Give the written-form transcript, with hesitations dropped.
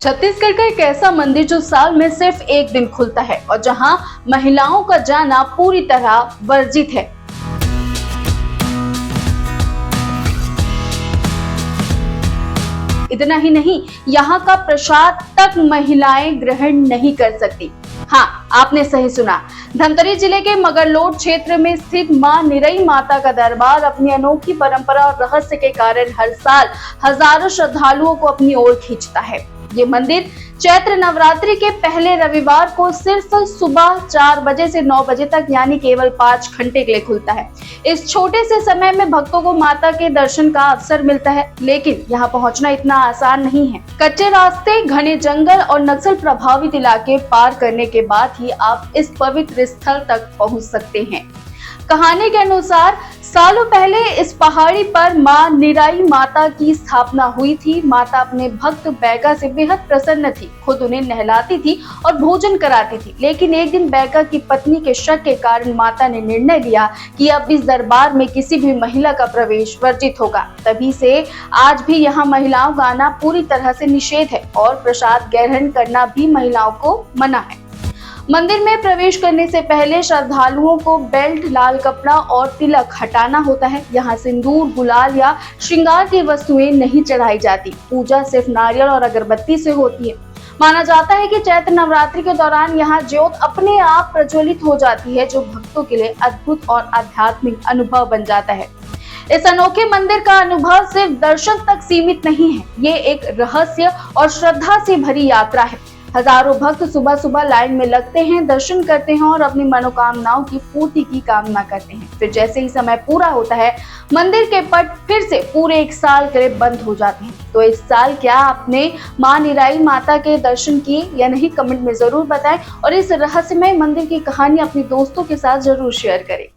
छत्तीसगढ़ का एक ऐसा मंदिर जो साल में सिर्फ एक दिन खुलता है और जहां महिलाओं का जाना पूरी तरह वर्जित है। इतना ही नहीं, यहाँ का प्रसाद तक महिलाएं ग्रहण नहीं कर सकती। हाँ, आपने सही सुना। धमतरी जिले के मगरलोड क्षेत्र में स्थित मां निरई माता का दरबार अपनी अनोखी परंपरा और रहस्य के कारण हर साल हजारों श्रद्धालुओं को अपनी ओर खींचता है। ये मंदिर चैत्र नवरात्रि के पहले रविवार को सिर्फ सुबह 4 बजे से 9 बजे तक यानी केवल 5 घंटे के लिए खुलता है। इस छोटे से समय में भक्तों को माता के दर्शन का अवसर मिलता है, लेकिन यहाँ पहुँचना इतना आसान नहीं है। कच्चे रास्ते, घने जंगल और नक्सल प्रभावित इलाके पार करने के बाद ही आप इस पवित्र स्थल तक पहुँच सकते हैं। कहानी के अनुसार सालों पहले इस पहाड़ी पर मां निराई माता की स्थापना हुई थी। माता अपने भक्त बैगा से बेहद प्रसन्न थी, खुद उन्हें नहलाती थी और भोजन कराती थी। लेकिन एक दिन बैगा की पत्नी के शक के कारण माता ने निर्णय लिया कि अब इस दरबार में किसी भी महिला का प्रवेश वर्जित होगा। तभी से आज भी यहाँ महिलाओं का आना पूरी तरह से निषेध है और प्रसाद ग्रहण करना भी महिलाओं को मना है। मंदिर में प्रवेश करने से पहले श्रद्धालुओं को बेल्ट, लाल कपड़ा और तिलक हटाना होता है। यहाँ सिंदूर, गुलाल या श्रृंगार की वस्तुएं नहीं चढ़ाई जाती। पूजा सिर्फ नारियल और अगरबत्ती से होती है। माना जाता है कि चैत्र नवरात्रि के दौरान यहाँ ज्योत अपने आप प्रज्वलित हो जाती है, जो भक्तों के लिए अद्भुत और आध्यात्मिक अनुभव बन जाता है। इस अनोखे मंदिर का अनुभव सिर्फ दर्शन तक सीमित नहीं है, ये एक रहस्य और श्रद्धा से भरी यात्रा है। हजारों भक्त सुबह सुबह लाइन में लगते हैं, दर्शन करते हैं और अपनी मनोकामनाओं की पूर्ति की कामना करते हैं। फिर जैसे ही समय पूरा होता है, मंदिर के पट फिर से पूरे 1 साल के लिए बंद हो जाते हैं। तो इस साल क्या आपने मां निराई माता के दर्शन किए या नहीं, कमेंट में जरूर बताएं और इस रहस्यमय मंदिर की कहानी अपने दोस्तों के साथ जरूर शेयर करें।